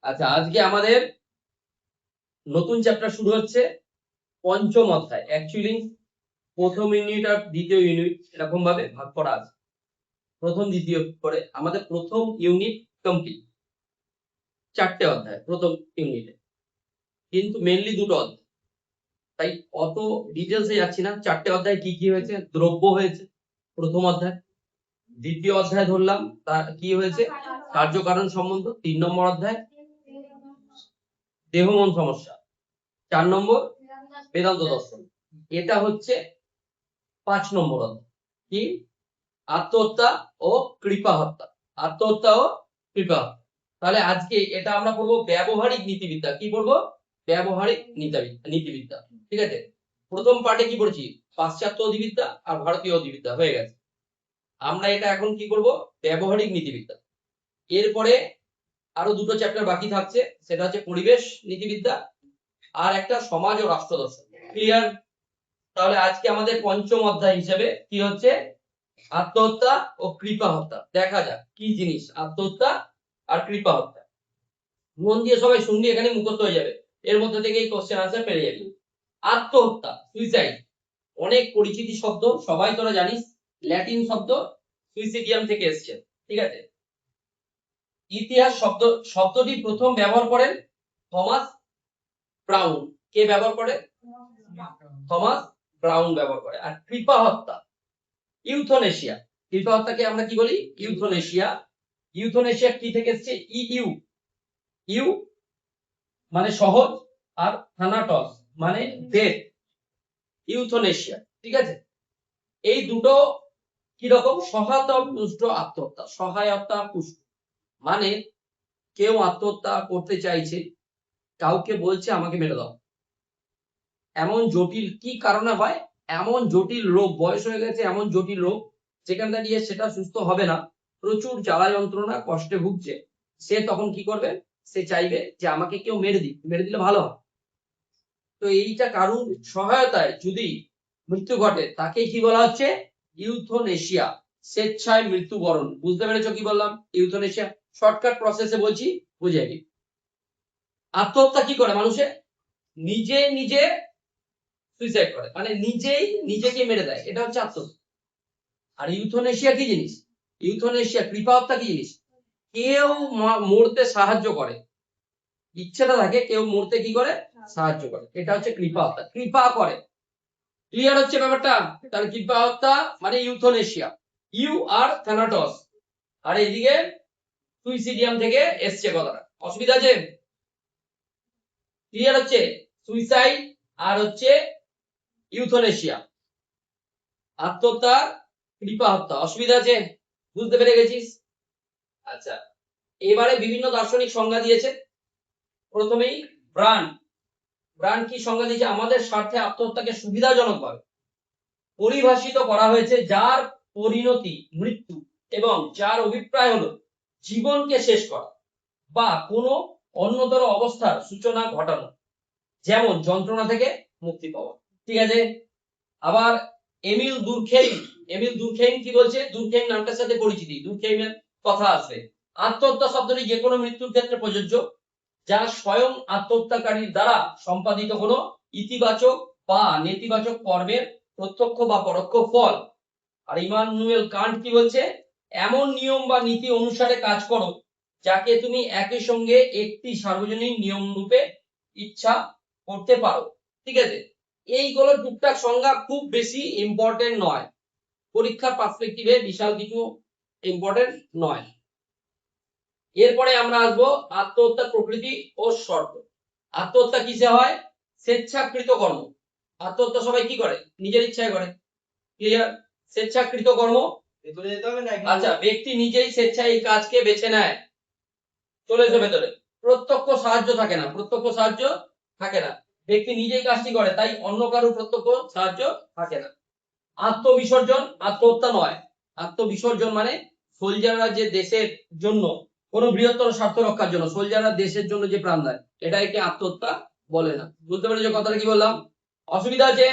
আচ্ছা, আজকে আমাদের নতুন চ্যাপ্টার শুরু হচ্ছে, পঞ্চম অধ্যায়। অ্যাকচুয়ালি প্রথম ইউনিট আর দ্বিতীয় ইউনিট এরকম ভাবে ভাগ করা আছে, প্রথম দ্বিতীয় করে আমাদের প্রথম ইউনিট কমপ্লিট। 4টে অধ্যায় প্রথম ইউনিটে, কিন্তু মেনলি দুটো অধ্যায়, তাই অত ডিটেলসে যাচ্ছি না। 4টে অধ্যায় কি কি হয়েছে? দ্রব্য হয়েছে প্রথম অধ্যায়। দ্বিতীয় অধ্যায় ধরলাম তার কি হয়েছে? কার্যকারণ সম্বন্ধ। 3 নম্বর অধ্যায় দেহ মন সমস্যা। 4 নম্বর বেদান্ত দর্শন। এটা হচ্ছে 5 নম্বর অধ্যায়, কি? আত্মহত্যা ও কৃপা হত্যা। আত্মহত্যা ও কৃপা হত্যা। তাহলে আজকে এটা আমরা পড়বো ব্যবহারিক নীতিবিদ্যা। কি পড়বো? ব্যবহারিক নীতিবিদ্যা। ঠিক আছে, প্রথম পার্টে কি পড়ছি? পাশ্চাত্য অধিবিদ্যা আর ভারতীয় অধিবিদ্যা হয়ে গেছে। আমরা এটা এখন কি করব? ব্যবহারিক নীতিবিদ্যা। এরপরে আরো দুটো চ্যাপ্টার বাকি থাকছে, সেটা হচ্ছে পরিবেশ নীতিবিদ্যা আর একটা সমাজ ও রাষ্ট্র দর্শন। ক্লিয়ার? তাহলে আজকে আমাদের পঞ্চম অধ্যায় হিসেবে কি হচ্ছে? আত্মহত্যা ও কৃপা হত্যা। দেখা যাক কি জিনিস আত্মহত্যা আর কৃপা হত্যা। মন দিয়ে সবাই শুনবি, এখানে মুখস্থ হয়ে যাবে, এর মধ্যে থেকেই কোশ্চেন আনসার পেয়ে যাবি। আত্মহত্যা, সুইসাইড, অনেক পরিচিতি শব্দ, সবাই তোরা জানিস। ল্যাটিন শব্দ সুইসিডিয়াম থেকে এসেছে। ঠিক আছে, ইতিহাস শব্দটি প্রথম ব্যবহার করেন থমাস ব্রাউন। কে ব্যবহার করে? থমাস ব্রাউন ব্যবহার করে। আর কৃপা হত্যা, ইউথনেশিয়া। কৃপা হত্যাকে আমরা কি বলি? ইউথনেশিয়া। ইউথনেশিয়া কি থেকে এসেছে? ইউ ইউ মানে সহজ, আর থানাটস মানে ডেথ। ইউথনেশিয়া। ঠিক আছে, এই দুটো কি রকম? সহায়তা পুষ্ট আত্মহত্যা। সহায়তা পুষ্ট মানে কেউ আত্মহত্যা করতে চাইছে, কাউকে বলছে আমাকে মেরে দাও। এমন জটিল কি কারণে হয়? এমন জটিল রোগ, বয়স হয়ে গেছে, এমন জটিল রোগ যেখানে দাঁড়িয়ে সেটা সুস্থ হবে না, প্রচুর জ্বালা যন্ত্রণা কষ্টে ভুগছে। সে তখন কি করবে? সে চাইবে যে আমাকে কেউ মেরে দিক, মেরে দিলে ভালো হয়। তো এইটা কারুর সহায়তায় যদি মৃত্যু ঘটে, তাকে কি বলা হচ্ছে? ইউথনেশিয়া, স্বেচ্ছায় মৃত্যুবরণ। বুঝতে পেরেছো কি বললাম? ইউথনেশিয়া শর্টকাট প্রসেসে বলছি, বুঝে যাবি। আত্মহত্যা কি করে মানুষে? নিজে নিজে সুইসাইড করে, মানে নিজেই নিজেকে মেরে দেয়, এটা হচ্ছে আত্মহত্যা। আর ইউথনেশিয়া কি জিনিস? ইউথনেশিয়া, কৃপা হত্যা কি জিনিস? কেউ মরতে সাহায্য করে, ইচ্ছেটা থাকে কেউ মরতে কি করে? সাহায্য করে, এটা হচ্ছে কৃপা হত্যা। কৃপা করে। ক্লিয়ার হচ্ছে ব্যাপারটা? তার কৃপা হত্যা মানে ইউথনেশিয়া। ইউ আর থ্যানাটস, আর এদিকে সুইসিডিয়াম থেকে এসছে কথাটা। অসুবিধা আছে? ক্লিয়ার হচ্ছে? সুইসাইড আর হচ্ছে ইউথনেশিয়া, আত্মহত্যা, কৃপা হত্যা। অসুবিধা আছে? বুঝতে পেরে গেছিস? আচ্ছা, এবারে বিভিন্ন দার্শনিক সংজ্ঞা দিয়েছে। প্রথমেই ব্রান্ড। ব্রান্ড কি সংজ্ঞা দিয়েছে? আমাদের স্বার্থে আত্মহত্যাকে সুবিধাজনকভাবে পরিভাষিত করা হয়েছে যার পরিণতি মৃত্যু, এবং যার অভিপ্রায় হলো জীবনকে শেষ করা বা কোনো অন্যতর অবস্থার সূচনা ঘটানো, যেমন যন্ত্রণা থেকে মুক্তি পাওয়া। ঠিক আছে, আবার এমিল দুর্খেইম। এমিল দুর্খেইম কি বলছে? দুর্খেইম নামটার সাথে পরিচিতি, দুর্খেইমের কথা আছে। আত্মহত্যা শব্দটি যে কোনো মৃত্যুর ক্ষেত্রে প্রযোজ্য যা স্বয়ং আত্মহত্যাকারীর দ্বারা সম্পাদিত কোনো ইতিবাচক বা নেতিবাচক কর্মের প্রত্যক্ষ বা পরোক্ষ ফল। আর ইমানুয়েল কান্ট কি বলছে? এমন নিয়ম বা নীতি অনুসারে কাজ করো যাকে তুমি একই সঙ্গে একটি সার্বজনীন নিয়ম রূপে ইচ্ছা করতে পারো। ঠিক আছে, এইগুলো টুকটাক সংজ্ঞা, খুব বেশি ইম্পর্টেন্ট নয়, পরীক্ষার পার্সপেক্টিভে বিশাল কিছু ইম্পর্টেন্ট নয়। এরপরে আমরা আসবো আত্মহত্যার প্রকৃতি ও শর্ত। আত্মহত্যা কিসে হয়? স্বেচ্ছাকৃত কর্ম। আত্মহত্যা সবাই কি করে? নিজের ইচ্ছায় করে। ক্লিয়ার? স্বেচ্ছাকৃত কর্ম। আচ্ছা, ব্যক্তি নিজেই স্বেচ্ছায় এই কাজকে বেছে নেয়। চলে এসো ভেতরে। প্রত্যক্ষ সাহায্য থাকে না, প্রত্যক্ষ সাহায্য থাকে না, ব্যক্তি নিজেই কাজটি করে, তাই অন্য কারো প্রত্যক্ষ সাহায্য থাকে না। আত্মবিসর্জন আত্মহত্যা নয়। আত্মবিসর্জন মানে সোলজাররা যে দেশের জন্য কোন বৃহত্তর স্বার্থ রক্ষার জন্য সোলজাররা দেশের জন্য যে প্রাণ দেয়, এটাকে আত্মহত্যা বলে না। বুঝতে পেরেছো কথাটা কি বললাম? অসুবিধা আছে?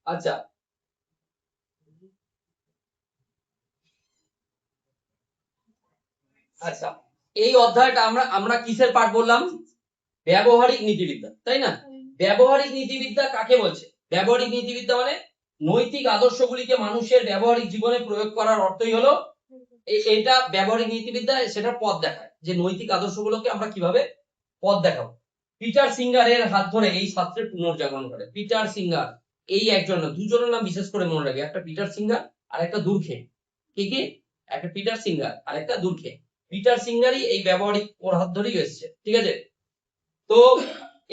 আচ্ছা, আচ্ছা, এই অধ্যায়টা আমরা আমরা কিসের পাঠ বললাম? ব্যবহারিক নীতিবিদ্যা, তাই না? ব্যবহারিক নীতিবিদ্যা কাকে বলছে? ব্যবহারিক নীতিবিদ্যা মানে নৈতিক আদর্শগুলিকে মানুষের ব্যবহারিক জীবনে প্রয়োগ করার অর্থই হলো এটা ব্যবহারিক নীতিবিদ্যা, সেটা পথ দেখায় যে নৈতিক আদর্শগুলোকে আমরা কিভাবে পথ দেখাবো। পিটার সিঙ্গারের হাত ধরে এই শাস্ত্রের পুনর্জাগরণ করে। পিটার সিঙ্গার এই একজন না, দুজনের নাম বিশেষ করে মনে রাখবে, একটা পিটার সিঙ্গার আর একটা দুর্খে। কি কি? একটা পিটার সিঙ্গার আর একটা দুর্খে। পিটার সিঙ্গারই এই ব্যবহারিক ওর হাত ধরেই এসছে, ঠিক আছে? তো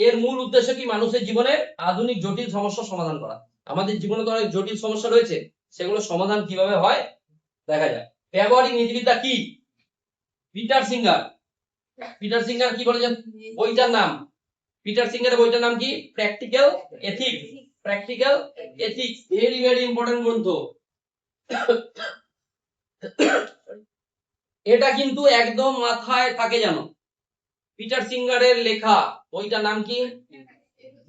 এর মূল উদ্দেশ্য কি? মানুষের জীবনে আধুনিক জটিল সমস্যার সমাধান করা। আমাদের জীবনে তো অনেক জটিল সমস্যা রয়েছে, সেগুলো সমাধান কিভাবে হয় দেখা যায়। ব্যবহারিক নীতিবিদ্যা কি? পিটার সিঙ্গার, পিটার সিঙ্গার কি বলেছেন বইটার নাম? পিটার সিঙ্গারের বইটার নাম কি? Practical ethics. Practical ethics very very important গ্রন্থ। এটা কিন্তু একদম মাথায় থাকে জানো। পিটার সিঙ্গারের লেখা বইটার নাম কি?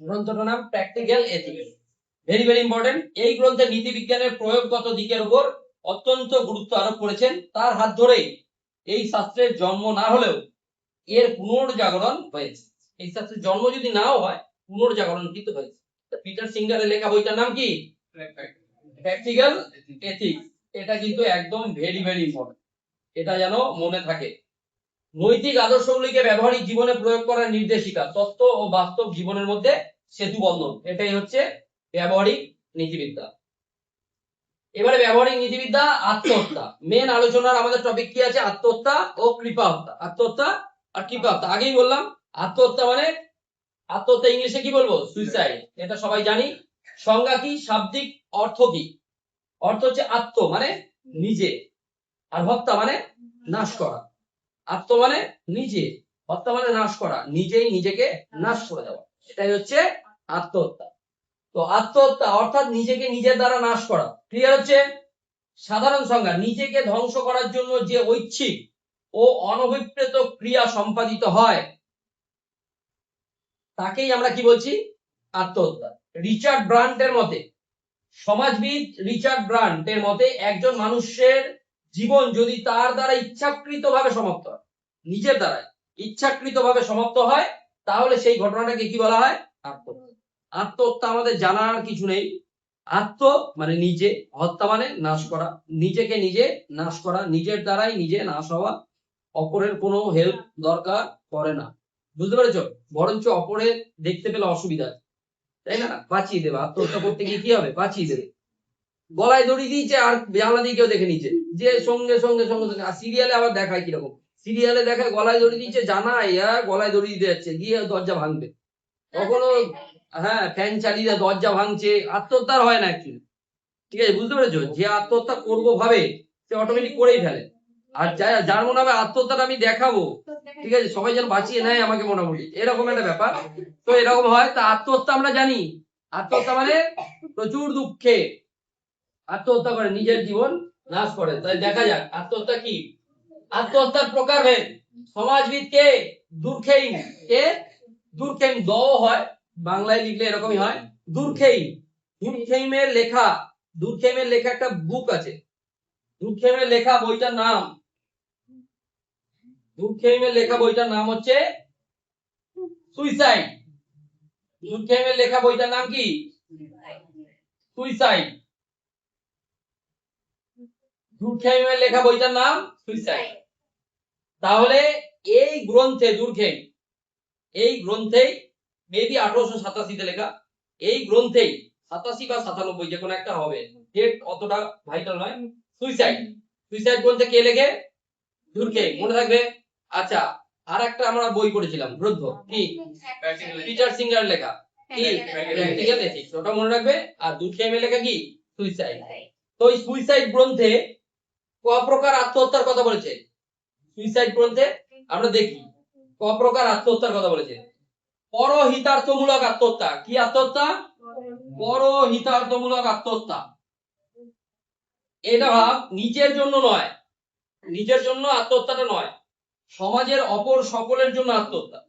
গ্রন্থটার নাম practical ethics, very very important. এই গ্রন্থে নীতিবিজ্ঞানের প্রয়োগগত দিকের উপর অত্যন্ত গুরুত্ব আরোপ করেছেন। তার হাত ধরেই এই শাস্ত্রের জন্ম না হলেও এর পুনর্জাগরণ হয়েছে। এই শাস্ত্রের জন্ম যদি নাও হয়, পুনর্জাগরণ কিন্তু হয়েছে। পিটার সিঙ্গারের লেখা বইটার নাম কি? Practical ethics. এটা কিন্তু একদম ভেরি ভেরি ইম্পর্টেন্ট, এটা যেন মনে থাকে। নৈতিক আদর্শগুলিকে ব্যবহারিক জীবনে প্রয়োগ করার নির্দেশিকা, তত্ত্ব ও বাস্তব জীবনের মধ্যে সেতু বন্ধন, এটাই হচ্ছে ব্যবহারিক নীতিবিদ্যা। এবারে ব্যবহারিক নীতিবিদ্যা আত্মহত্যা। মেন আলোচনার আমাদের টপিক কি আছে? আত্মহত্যা ও কৃপা হত্যা। আত্মহত্যা আর কৃপা হত্যা। আগেই বললাম আত্মহত্যা মানে, আত্মহত্যা ইংলিশে কি বলবো? সুইসাইড, এটা সবাই জানি। সংজ্ঞা কি? শাব্দিক অর্থ কি? অর্থ হচ্ছে আত্ম মানে নিজে, আর হত্যা মানে নাশ করা। আত্ম মানে নিজে, হত্যা মানে নাশ করা, নিজেই নিজেকে নাশ করে দেওয়া, এটাই হচ্ছে আত্মহত্যা। তো আত্মহত্যা অর্থাৎ নিজেকে নিজের দ্বারা নাশ করা। ক্লিয়ার হচ্ছে? সাধারণ সংজ্ঞা, নিজেকে ধ্বংস করার জন্য যে ঐচ্ছিক ও অনভিপ্রেত ক্রিয়া সম্পাদিত হয় তাকেই আমরা কি বলছি? আত্মহত্যা। রিচার্ড ব্রান্টের মতে, সমাজবিদ রিচার্ড ব্রান্টের মতে, একজন মানুষের জীবন যদি তার দ্বারা ইচ্ছাকৃতভাবে সমাপ্ত হয়, নিজের দ্বারা ইচ্ছাকৃতভাবে সমাপ্ত হয়, তাহলে সেই ঘটনাটাকে কি বলা হয়? আত্মহত্যা। আত্মহত্যা আমাদের জানার কিছু নেই। আত্ম মানে নিজে, হত্যা মানে নাশ করা, নিজেকে নিজে নাশ করা, নিজের দ্বারাই নিজে নাশ হওয়া, অপরের কোনো হেল্প দরকার পড়ে না। বুঝতে পেরেছ? বরঞ্চ অপরের দেখতে পেলে অসুবিধা, তাই না, বাঁচিয়ে দেবে। আত্মহত্যা করতে গিয়ে কি হবে? বাঁচিয়ে দেবে। গলায় দড়ি দিয়েছে আর জানলা দিয়ে কেউ দেখে নিচ্ছে, যে সঙ্গে সঙ্গে সঙ্গে সঙ্গে। আর সিরিয়ালে আবার দেখায় কিরকম, সিরিয়ালে দেখায় গলায় দড়ি দিচ্ছে, জানায় গলায় দড়ি দিতে যাচ্ছে, গিয়ে দরজা ভাঙবে। কখনো হ্যাঁ ফ্যান চালিয়ে দরজা ভাঙছে। আত্মহত্যার হয় না অ্যাকচুয়ালি, ঠিক আছে? বুঝতে পেরেছো? যে আত্মহত্যা করবো ভাবে সে অটোমেটিক করেই ফেলে। আর যার মনে হবে আত্মহত্যাটা আমি দেখাবো, ঠিক আছে, সবাই যেন বাঁচিয়ে নেয় আমাকে, মোটামুটি এরকম একটা ব্যাপার। তো এরকম হয়। তা আত্মহত্যা আমরা জানি, আত্মহত্যা মানে প্রচুর দুঃখে আত্মহত্যা করে, নিজের জীবন নাশ করে। তাই দেখা যাক আত্মহত্যা কি। আত্মহত্যার প্রকারভেদ। সমাজবিদ কে? দুর্খেইম। কে? দুর্খেইম। দ হয়, বাংলায় লিখলে এরকমই হয়, দুর্খেইম। দুর্খেইমের লেখা, দুর্খেইমের লেখা একটা বুক আছে। দুর্খেইমের লেখা বইটার নাম, দুর্খেইমের লেখা বইটার নাম হচ্ছে সুইসাইড। দুর্খেইমের লেখা বইটার নাম কি? সুইসাইড। দুর্খেইমের লেখা বইটার নাম সুইসাইড। তাহলে এই গ্রন্থে দুর্খেইম, এই গ্রন্থেই মেবি 1887 লেখা, এই গ্রন্থেই 87 বা 97 যে কোনো একটা হবে, ডেট অতটা ভাইটাল নয়। সুইসাইড, সুইসাইড গ্রন্থে কে লেখে? দুর্খেইম, মনে থাকবে। আচ্ছা, আর একটা আমরা বই পড়েছিলাম গ্রন্থ কি? পিটার সিঙ্গার লেখা কি? প্র্যাকটিক্যাল এথিক্স, ওটা মনে রাখবে। আর দুর্খেইমের লেখা কি? সুইসাইড। তো এই সুইসাইড গ্রন্থে ক প্রকার আত্মহত্যার কথা বলেছে? সুইসাইড গ্রন্থে আমরা দেখি ক প্রকার আত্মহত্যার কথা বলেছে। পরহিতার্থমূলক আত্মহত্যা। কি আত্মহত্যা? পরহিতার্থমূলক আত্মহত্যা। এটা ভাব নিজের জন্য নয়, নিজের জন্য আত্মহত্যাটা নয়, সমাজের অপর সকলের জন্য আত্মহত্যা।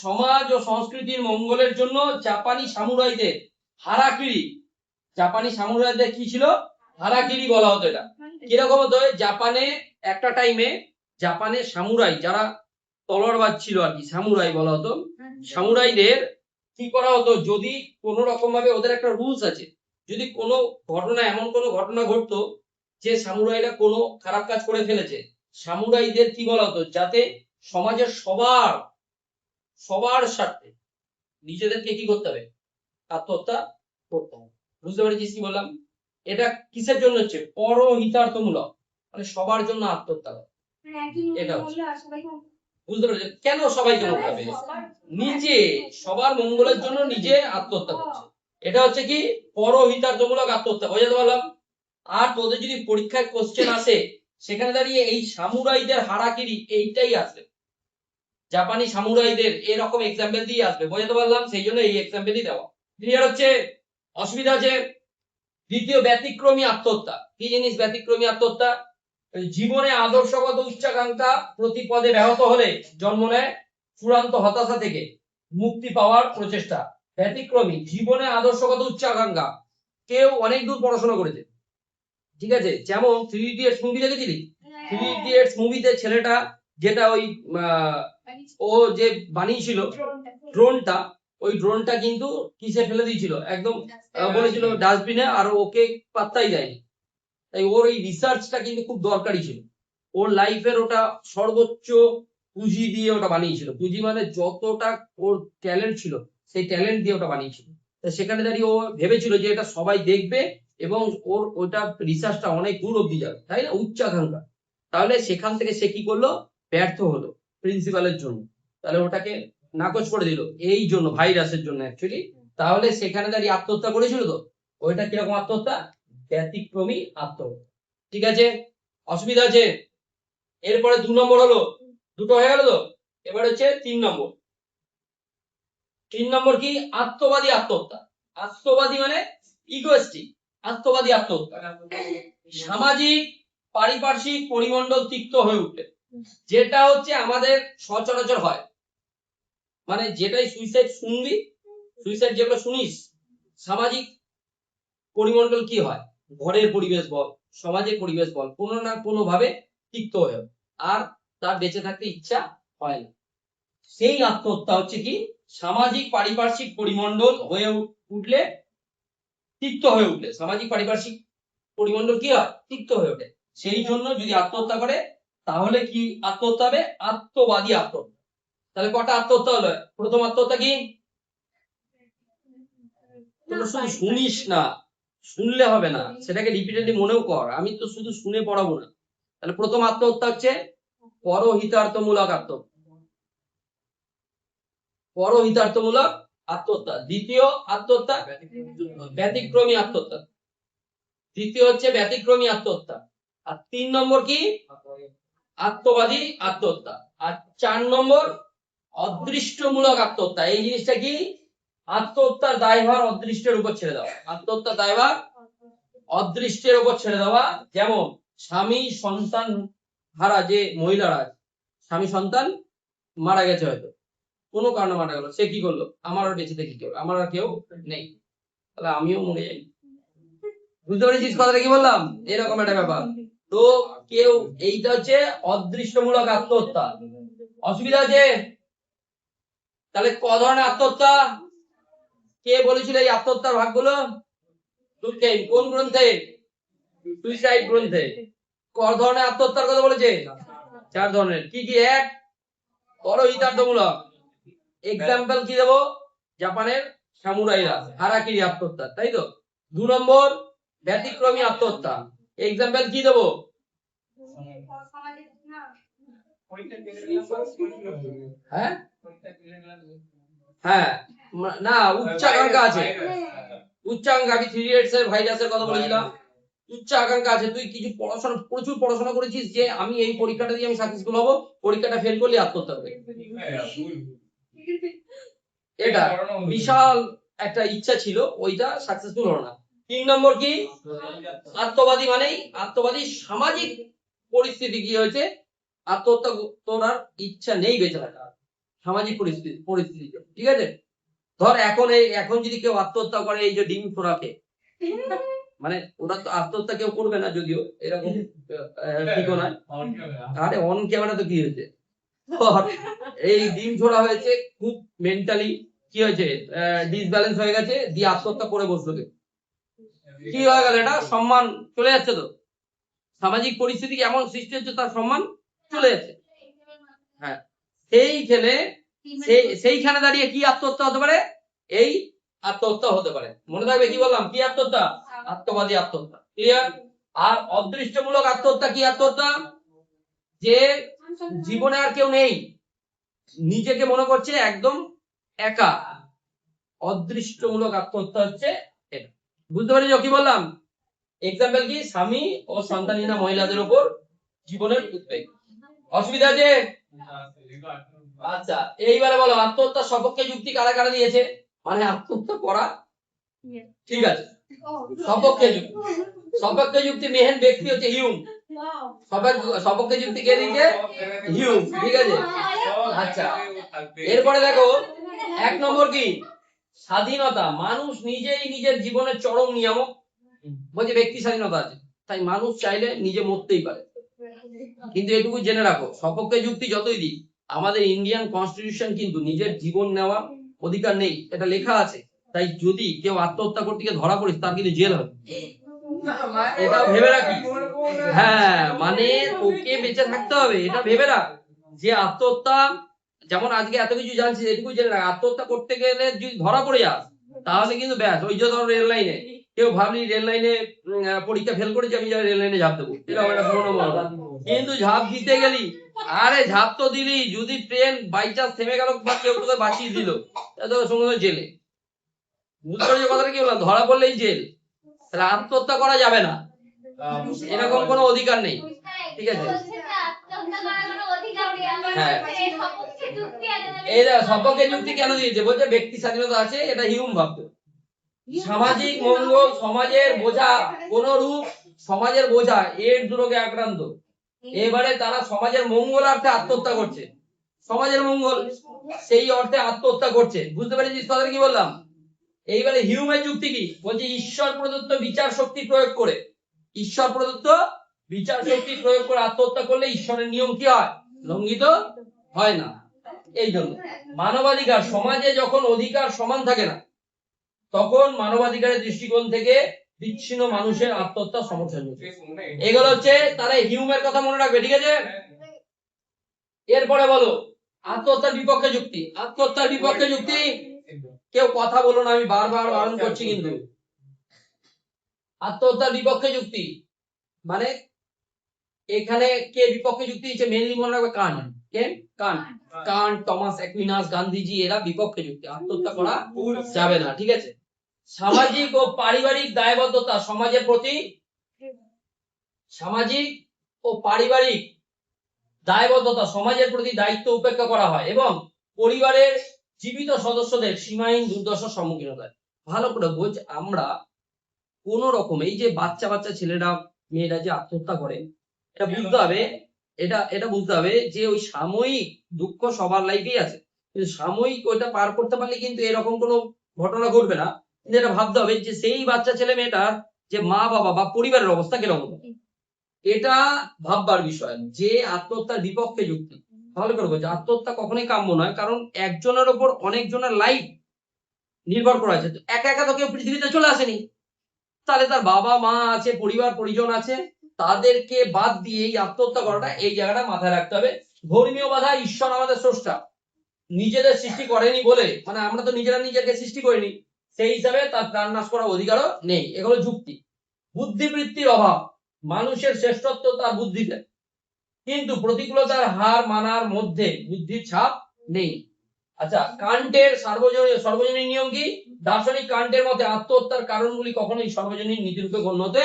সমাজ ও সংস্কৃতির মঙ্গলের জন্য জাপানি সামুরাইদের হারাকিরি, জাপানি সামুরাইদের কি ছিল? হারাকিরি বলা হতো এটা। কিরকম হতো, জাপানে একটা টাইমে জাপানের সামুরাই যারা তলোয়ারবাজ ছিল আর কি, সামুরাই বলা হতো, সামুরাইদের কি করা হতো, যদি কোনো রকম ভাবে ওদের একটা রুলস আছে, যদি কোনো ঘটনা এমন কোনো ঘটনা ঘটতো যে সামুরাইরা কোনো খারাপ কাজ করে ফেলেছে, সামুরাইদের কি বলা হতো, যাতে সমাজের সবার সবার স্বার্থে নিজেদেরকে কি করতে হবে, আত্মহত্যা করতে হবে। বুঝতে পেরেছিস কি বললাম? এটা কিসের জন্য হচ্ছে, পরহিতার্থমূলক, মানে সবার জন্য আত্মহত্যা করা। এটা হচ্ছে, বুঝতে পেরেছি কেন সবাইকে মরতে হবে, নিজে সবার মঙ্গলের জন্য নিজে আত্মহত্যা করছে, এটা হচ্ছে কি পরহিতার্থমূলক আত্মহত্যা। বোঝাতে পারলাম? আর তোদের যদি পরীক্ষায় কোশ্চেন আসে, সেখানে দাঁড়িয়ে এই সামুরাইদের হারাকিরি এইটাই আসবে, জাপানি সামুরাইদের এরকম এক্সাম্পল দিয়ে আসবে। বোঝাতে পারলাম? সেই জন্য এই এক্সাম্পলই দেওয়া। ক্লিয়ার হচ্ছে? অসুবিধা আছে? দ্বিতীয়, ব্যতিক্রমী আত্মহত্যা। কি জিনিস ব্যতিক্রমী আত্মহত্যা? জীবনে আদর্শগত উচ্চাকাঙ্ক্ষা প্রতি পদে ব্যাহত হলে জন্ম নেয় চূড়ান্ত হতাশা থেকে মুক্তি পাওয়ার প্রচেষ্টা। ব্যতিক্রমী, জীবনে আদর্শগত উচ্চাকাঙ্ক্ষা, কেউ অনেক দূর পড়াশোনা করেছে, ঠিক আছে, যেমন 3 ইডিয়টস মুভি দেখেছিলি? 3 ইডিয়টস মুভিতে ছেলেটা যেটা ওই ও যে বানিয়েছিল ড্রোনটা, ওই ড্রোনটা কিন্তু কিসে ফেলে দিয়েছিল, একদম বলেছিল ডাস্টবিনে, আর ওকে পাত্তাই দেয়নি। তাই ওর এই রিসার্চটা কিন্তু খুব দরকারি ছিল, ওর লাইফের ওটা সর্বোচ্চ পুঁজি দিয়ে ওটা বানিয়েছিল, পুঁজি মানে যতটা ওর ট্যালেন্ট ছিল সেই ট্যালেন্ট দিয়ে ওটা বানিয়েছিল। তো সেখানে দাঁড়িয়ে ও ভেবেছিল যে এটা সবাই দেখবে এবং ওর ওটা রিসার্চটা অনেক দূর অব্দি যাবে, তাই না, উচ্চাকাঙ্ক্ষা। তাহলে সেখান থেকে সে কি করলো, ব্যর্থ হলো প্রিন্সিপালের জন্য, তাহলে ওটাকে নাকচ করে দিল এই জন্য, ভাইরাসের জন্য অ্যাকচুয়ালি। তাহলে সেখানে দাঁড়িয়ে আত্মহত্যা করেছিল, তো ওইটা কিরকম আত্মহত্যা, ব্যতিক্রমী আত্মহত্যা। ঠিক আছে? অসুবিধা আছে? এরপরে 2 নম্বর হলো, দুটো হয়ে গেল তো, এবার হচ্ছে 3 নম্বর। 3 নম্বর কি, আত্মবাদী আত্মহত্যা। আত্মবাদী মানে ইগোইস্টিক, আত্মবাদী আত্মহত্যা। সামাজিক পারিপার্শ্বিক পরিমণ্ডল তিক্ত হয়ে উঠে, যেটা হচ্ছে আমাদের সচরাচর হয়, মানে যেটাই সুইসাইড শুনবি, সুইসাইড যেগুলো শুনিস, সামাজিক পরিমণ্ডল কি হয়, ঘরের পরিবেশ বল, সমাজের পরিবেশ বল, কোনো না কোনো ভাবে তিক্ত হয়ে, আর তার বেঁচে থাকতে ইচ্ছা হয় না। সেই আত্মহত্যা হচ্ছে কি, সামাজিক পারিপার্শ্বিক পরিমণ্ডল হয়ে উঠলে, তিক্ত হয়ে উঠলে, সামাজিক পারিপার্শ্বিক পরিমণ্ডল কি হয়, তিক্ত হয়ে ওঠে। সেই জন্য যদি আত্মহত্যা করে, তাহলে কি আত্মহত্যা হবে, আত্মবাদী আত্মহত্যা। তাহলে কটা আত্মহত্যা হলো? প্রথম আত্মহত্যা কি, তোরা শুধু শুনিস না, শুনলে হবে না, সেটাকে রিপিটেডলি মনেও কর, আমি তো শুধু শুনে পড়াবো না। তাহলে প্রথম আত্মহত্যা হচ্ছে পরহিতার্থমূলক আত্মহত্যা, পরহিতার্থমূলক আত্মহত্যা। দ্বিতীয় আত্মহত্যা ব্যতিক্রমী আত্মহত্যা, তৃতীয় হচ্ছে ব্যতিক্রমী আত্মহত্যা। আর 3 নম্বর কি, আত্মবাদী আত্মহত্যা। আর 4 নম্বর অদৃষ্টমূলক আত্মহত্যা। এই জিনিসটা কি, আত্মহত্যার দায়ভার অদৃষ্টের উপর ছেড়ে দেওয়া, আত্মহত্যার দায়ভার অদৃষ্টের উপর ছেড়ে দেওয়া। যেমন স্বামী সন্তান হারা যে মহিলারা, স্বামী সন্তান মারা গেছে, হয়তো কোনো কারণে মারা গেল, সে কি করলো, আমার আর বেঁচে থেকে কি হবে, আমার আর কেউ নেই, তাহলে আমিও মরে যাই। বুঝতে পেরেছিস কথাটা কি বললাম? এরকম একটা ব্যাপার। তো কেউ, এইটা হচ্ছে অদৃষ্টমূলক আত্মহত্যা। অসুবিধা আছে? তাহলে ক ধরনের আত্মহত্যা, কে বলেছিল এই আত্মহত্যার ভাগগুলো? দুর্গেন কোন গ্রন্থে? সুইসাইড গ্রন্থে। ক ধরনের আত্মহত্যার কথা বলেছে? 4 ধরনের। কি কি? 1, পরহিতার্থমূলক। এক্সাম্পল কি দেবো, জাপানের সামুরাইরা হারাকিরি আত্মহত্যা, তাই তো। 2 নম্বর ব্যতিক্রমী আত্মহত্যা, এক্সাম্পল কি দেবো, হ্যাঁ হ্যাঁ, না উচ্চাকাঙ্ক্ষা আছে, উচ্চাকাঙ্ক্ষা। আমি 3 ইডিয়টস এর ভাইরাসের কথা বলেছিলাম, উচ্চাকাঙ্ক্ষা আছে, তুই কিছু পড়াশোনা, প্রচুর পড়াশোনা করেছিস যে আমি এই পরীক্ষাটা দিয়ে আমি সাকসেসফুল হব, পরীক্ষাটা ফেল করলে আত্মহত্যা করবে, এটা বিশাল একটা ইচ্ছা ছিল, ওইটা সাকসেসফুল হলো না। 3 নম্বর কি, আত্মবাদী মানেই আত্মবাদী সামাজিক পরিস্থিতি কি হয়েছে, আত্মহত্যা তোর আর ইচ্ছা নেই বেঁচে থাকা, সামাজিক পরিস্থিতি, ঠিক আছে। ধর এখন যদি কেউ আত্মহত্যা করে এই যে ডিম ফোড়াকে, মানে ওরা তো আত্মহত্যা কেউ করবে না, যদিও এরকম ঠিকও নয়। আরে অন ক্যামেরা তো কি হয়েছে, এই ডিম ছোড়া হয়েছে, খুব মেন্টালি কি হয়েছে, ডিসব্যালেন্স হয়ে গেছে, দিয়ে আত্মহত্যা করে বসলো। কি হয়ে গেল, এটা সম্মান চলে যাচ্ছে তো, সামাজিক পরিস্থিতি এমন সৃষ্টি হচ্ছে তার সম্মান চলে যাচ্ছে। হ্যাঁ, সেইখানে দাঁড়িয়ে কি আত্মহত্যা হতে পারে, এই আত্মহত্যা হতে পারে। মনে থাকবে কি বললাম, কি আত্মহত্যা, আত্মবাদী আত্মহত্যা। ক্লিয়ার? আর অদৃষ্টমূলক আত্মহত্যা কি আত্মহত্যা, যে জীবনে আর কেউ নেই, নিজেকে মনে করছে একদম একা, অদৃষ্টমূলক আত্মহত্যা হচ্ছে এটা। বুঝতে পারি কি বললাম? এক্সাম্পল কি, স্বামী ও সন্তানহীনা মহিলাদের উপর জীবনের উদ্বেগ। অসুবিধা আছে? আচ্ছা, এইবারে বলো আত্মহত্যার সপক্ষে যুক্তি কারা কারা দিয়েছে, মানে আত্মহত্যা করা ঠিক আছে, সপক্ষে যুক্তি মেহেন ব্যক্তি হচ্ছে হিউম। সপক্ষে যুক্তি কে দিয়েছে, হিউম, ঠিক আছে। আচ্ছা, এরপরে দেখো 1 নম্বর কি, স্বাধীনতা, মানুষ নিজেই নিজের জীবনের চরম নিয়ামক। বলছে ব্যক্তি স্বাধীনতা আছে, তাই মানুষ চাইলে নিজে মরতেই পারে। কিন্তু এটুকু জেনে রাখো, সপক্ষে যুক্তি যতই দিক, আমাদের ইন্ডিয়ান কনস্টিটিউশন কিন্তু নিজের জীবন নেওয়ার অধিকার নেই, এটা লেখা আছে। তাই যদি কেউ আত্মহত্যা করতে গিয়ে ধরা পড়িস, তার কিন্তু জেল হবে, এটা ভেবে রাখি। হ্যাঁ, মানে তোকে বেঁচে থাকতে হবে, এটা ভেবে রাখ। যে আত্মহত্যা, যেমন আজকে এত কিছু জানছিস, এটুকু জেনে রাখ, আত্মহত্যা করতে গেলে যদি ধরা পড়ে যাস, তাহলে কিন্তু ব্যাস, ওই যে ধর রেল লাইনে কেউ ভাবলি রেল লাইনে পরীক্ষা ফেল করেছি, আমি যাই রেল লাইনে ঝাঁপ দেবো, এরকম একটা পুরোনো মনোভাব। কিন্তু ঝাঁপ দিতে গেলি, আরে ঝাঁপ তো দিলি, যদি ট্রেন বাই চান্স থেমে গেল বা কেউ তোকে বাঁচিয়ে দিল, তাহলে সঙ্গে জেলে। বুঝতে পারছো কথাটা কি বললাম, ধরা পড়লেই জেল। তাহলে আত্মহত্যা করা যাবে না, এরকম কোনো অধিকার নেই, ঠিক আছে। হ্যাঁ, এই সপক্ষে যুক্তি কেন দিয়েছে, বলছে ব্যক্তি স্বাধীনতা আছে, এটা হিউম ভাবতো। সামাজিক মঙ্গল, সমাজের বোঝা, কোন রূপ সমাজের বোঝা, এইডস রোগে আক্রান্ত, এবারে তারা সমাজের মঙ্গলার্থে আত্মহত্যা করছে, সমাজের মঙ্গল সেই অর্থে আত্মহত্যা করছে। বুঝতে পেরেছিস কথাটা কি বললাম? এইবারে হিউমের যুক্তি কি বলছে, ঈশ্বর প্রদত্ত বিচার শক্তি প্রয়োগ করে, ঈশ্বর প্রদত্ত বিচার শক্তি প্রয়োগ করে আত্মহত্যা করলে ঈশ্বরের নিয়ম কি হয়, লঙ্ঘিত হয় না। এই জন্য মানবাধিকার, সমাজে যখন অধিকার সমান থাকে না, তখন মানবাধিকারের দৃষ্টিকোণ থেকে বিচ্ছিন্ন মানুষের আত্মহত্যা সমর্থন। এগুলো হচ্ছে তারা হিউমের কথা মনে রাখবে, ঠিক আছে। এরপরে বলো আত্মহত্যার বিপক্ষে যুক্তি। আত্মহত্যার বিপক্ষে যুক্তি, কেউ কথা বলো না, আমি বারবার বারণ করছি কিন্তু। আত্মহত্যার বিপক্ষে যুক্তি মানে এখানে কে বিপক্ষে যুক্তি দিচ্ছে, মেনলি মনে রাখবে কান্ট। কে? কান্ট, টমাস অ্যাকুইনাস, গান্ধীজি, এরা বিপক্ষে যুক্তি, আত্মহত্যা করা যাবে না, ঠিক আছে। সামাজিক ও পারিবারিক দায়বদ্ধতা, সমাজের প্রতি সামাজিক ও পারিবারিক দায়বদ্ধতা, সমাজের প্রতি দায়িত্ব উপেক্ষা করা হয় এবং পরিবারের জীবিত সদস্যদের সীমাহীন দুর্দশার সম্মুখীন হয়। ভালো করে বোঝ, আমরা কোন রকম এই যে বাচ্চা বাচ্চা ছেলেরা মেয়েরা যে আত্মহত্যা করে, এটা বুঝতে হবে, এটা বুঝতে হবে যে ওই সাময়িক দুঃখ সবার লাইফেই আছে, কিন্তু সাময়িক ওইটা পার করতে পারলে কিন্তু এরকম কোনো ঘটনা ঘটবে না। কিন্তু এটা ভাবতে হবে যে সেই বাচ্চা ছেলে মেয়েটার যে মা বাবা বা পরিবারের অবস্থা কিরকম, এটা ভাববার বিষয়। যে আত্মহত্যার বিপক্ষে যুক্তি, ভালো করে বোঝো, আত্মহত্যা কখনোই কাম্য নয়, কারণ একজনের উপর অনেকজনের লাইফ নির্ভর করা আছে। একা একা তো কেউ পৃথিবীতে চলে আসেনি, তাহলে তার বাবা মা আছে, পরিবার পরিজন আছে, তাদেরকে বাদ দিয়ে এই আত্মহত্যা করাটা, এই জায়গাটা মাথায় রাখতে হবে। ধর্মীয় বাধা, ঈশ্বর আমাদের স্রষ্টা, নিজেদের সৃষ্টি করেনি বলে, মানে আমরা তো নিজেরা নিজেকে সৃষ্টি করিনি, সেই হিসাবে তার প্রাণ নাশ করার অধিকারও নেই, এগুলো যুক্তি। বুদ্ধিবৃত্তির অভাব, মানুষের শ্রেষ্ঠত্ব তার বুদ্ধিতে, কিন্তু প্রতিকূলতার হার মানার মধ্যে বুদ্ধির ছাপ নেই। আচ্ছা, কান্টের সর্বজনীন নিয়ম কি? দার্শনিক কান্টের মতে আত্মহত্যার কারণগুলি কখনোই সর্বজনীন নীতিরূপে গণ্য হতে